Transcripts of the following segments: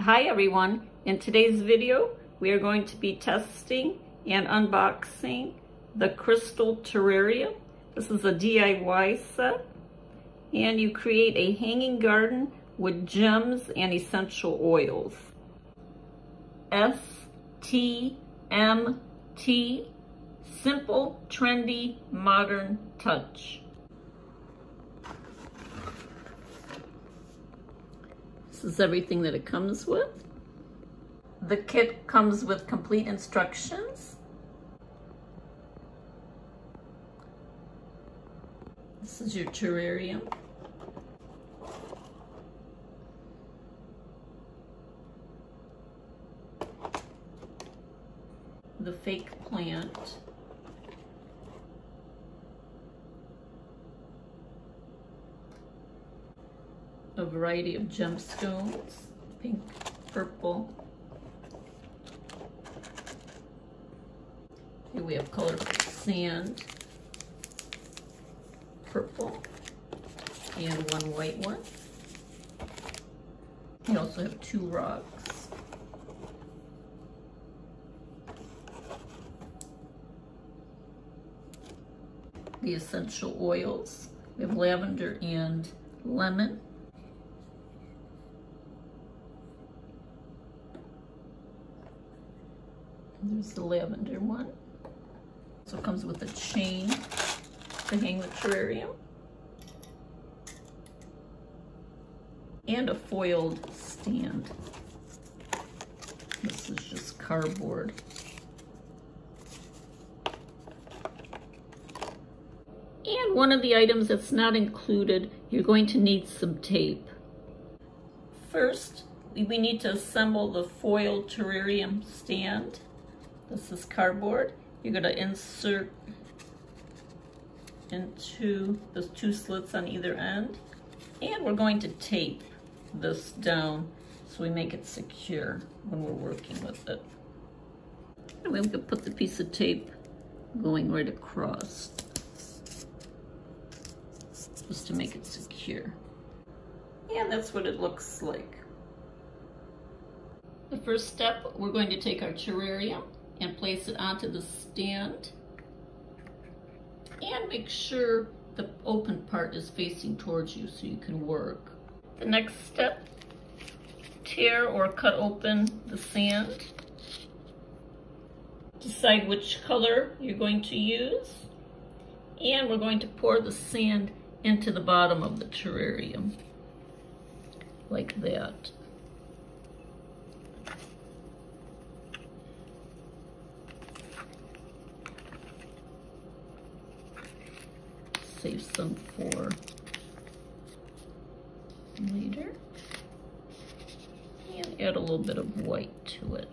Hi everyone, in today's video we are going to be testing and unboxing the crystal terrarium. This is a DIY set, and you create a hanging garden with gems and essential oils. STMT, simple, trendy, modern touch. This is everything that it comes with. The kit comes with complete instructions. This is your terrarium. The fake plant. A variety of gemstones, pink, purple. Here we have colorful sand, purple, and one white one. We also have 2 rocks. The essential oils. We have lavender and lemon. There's the lavender one. So it comes with a chain to hang the terrarium. And a foiled stand. This is just cardboard. And one of the items that's not included, you're going to need some tape. First, we need to assemble the foiled terrarium stand. This is cardboard. You're going to insert into those 2 slits on either end. And we're going to tape this down so we make it secure when we're working with it. And we can put the piece of tape going right across just to make it secure. And that's what it looks like. The first step, we're going to take our terrarium and place it onto the stand, and make sure the open part is facing towards you so you can work. The next step, tear or cut open the sand. Decide which color you're going to use, and we're going to pour the sand into the bottom of the terrarium, like that. Save some for later. And add a little bit of white to it.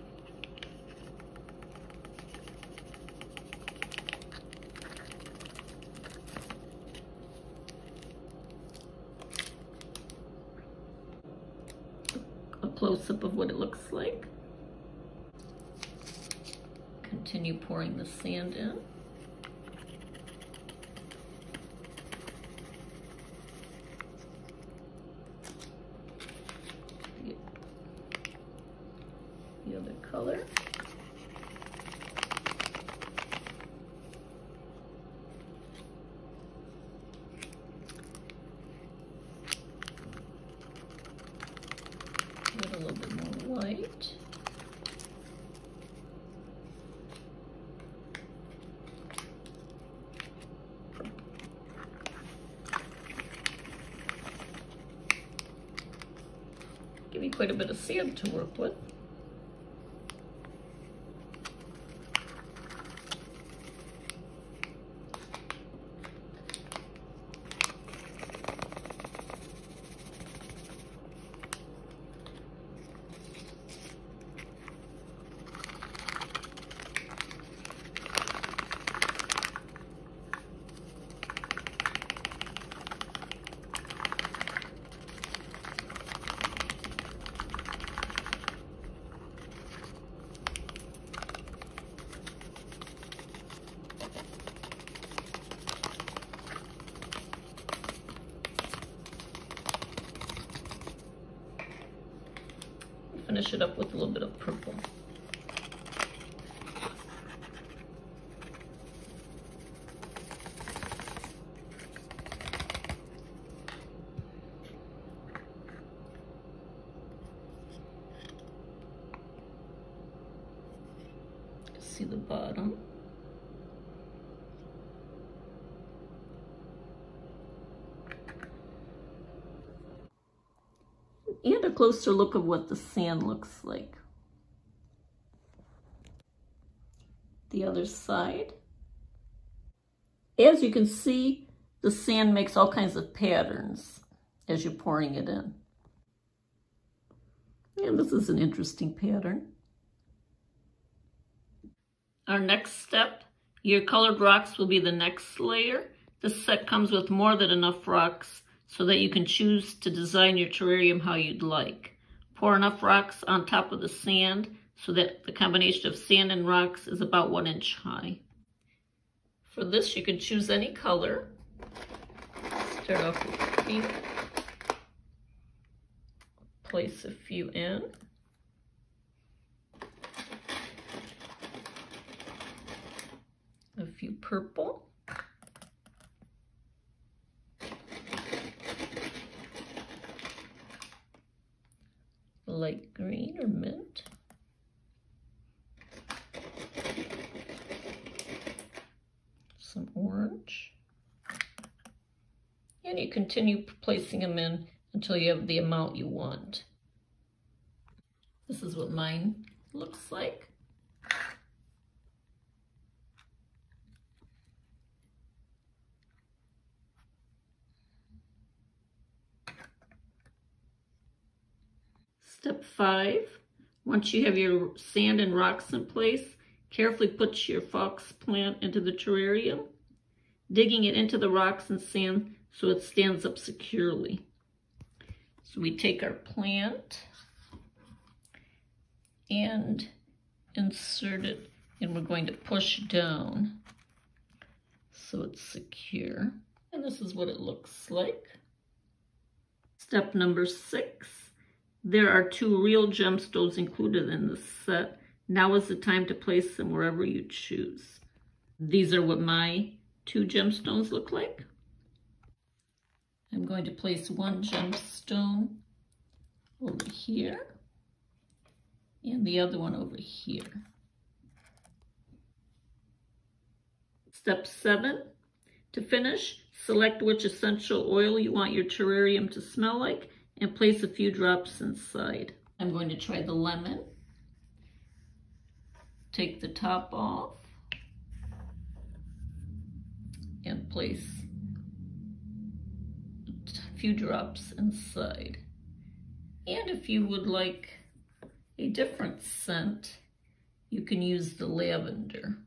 A close-up of what it looks like. Continue pouring the sand in. The other color. Add a little bit more white. Give me quite a bit of sand to work with. finish it up with a little bit of purple. See the bottom. And a closer look of what the sand looks like. The other side. As you can see, the sand makes all kinds of patterns as you're pouring it in. And this is an interesting pattern. Our next step, your colored rocks will be the next layer. This set comes with more than enough rocks so that you can choose to design your terrarium how you'd like. Pour enough rocks on top of the sand so that the combination of sand and rocks is about 1 inch high. For this, you can choose any color. Start off with pink. Place a few in. A few purple. Light green or mint. Some orange. And you continue placing them in until you have the amount you want. This is what mine looks like. Step 5, once you have your sand and rocks in place, carefully put your fox plant into the terrarium, digging it into the rocks and sand so it stands up securely. So we take our plant and insert it, and we're going to push down so it's secure. And this is what it looks like. Step number 6. There are 2 real gemstones included in this set. Now is the time to place them wherever you choose. These are what my 2 gemstones look like. I'm going to place 1 gemstone over here and the other one over here. Step 7. To finish, select which essential oil you want your terrarium to smell like and place a few drops inside. I'm going to try the lemon. Take the top off and place a few drops inside. And if you would like a different scent, you can use the lavender.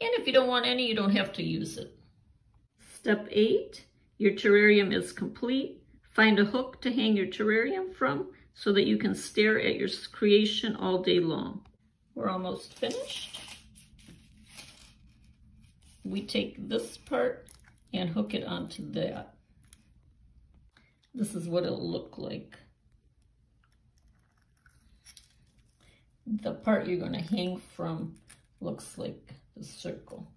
And if you don't want any, you don't have to use it. Step 8, your terrarium is complete. Find a hook to hang your terrarium from so that you can stare at your creation all day long. We're almost finished. We take this part and hook it onto that. This is what it'll look like. The part you're going to hang from looks like a circle.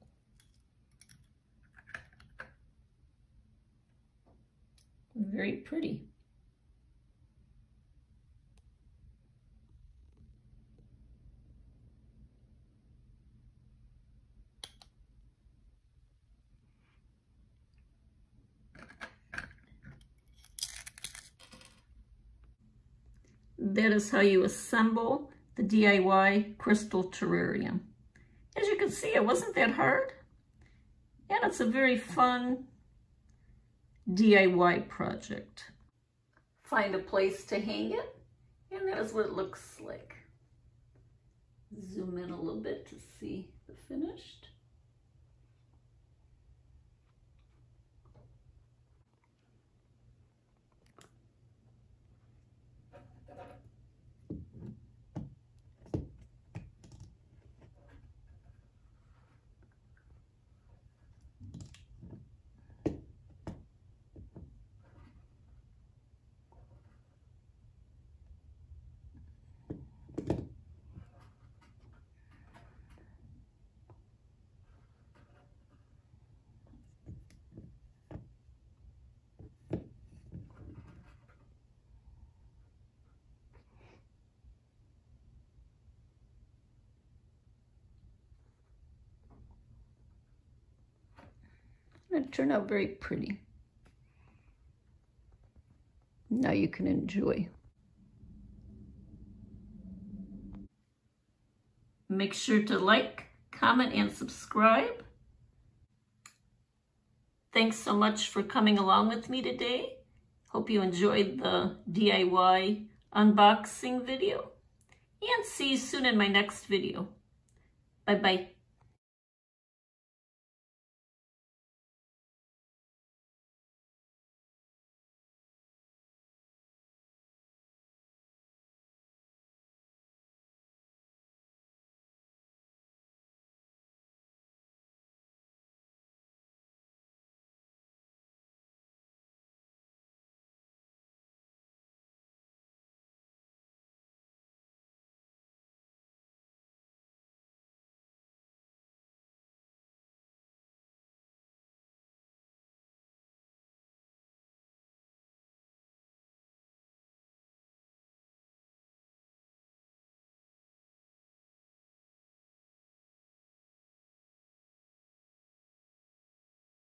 Very pretty. That is how you assemble the DIY crystal terrarium. As you can see, it wasn't that hard, and it's a very fun DIY project. Find a place to hang it, and that is what it looks like. Zoom in a little bit to see the finished. And it turned out very pretty. Now you can enjoy. Make sure to like, comment, and subscribe. Thanks so much for coming along with me today. Hope you enjoyed the DIY unboxing video. And see you soon in my next video. Bye-bye.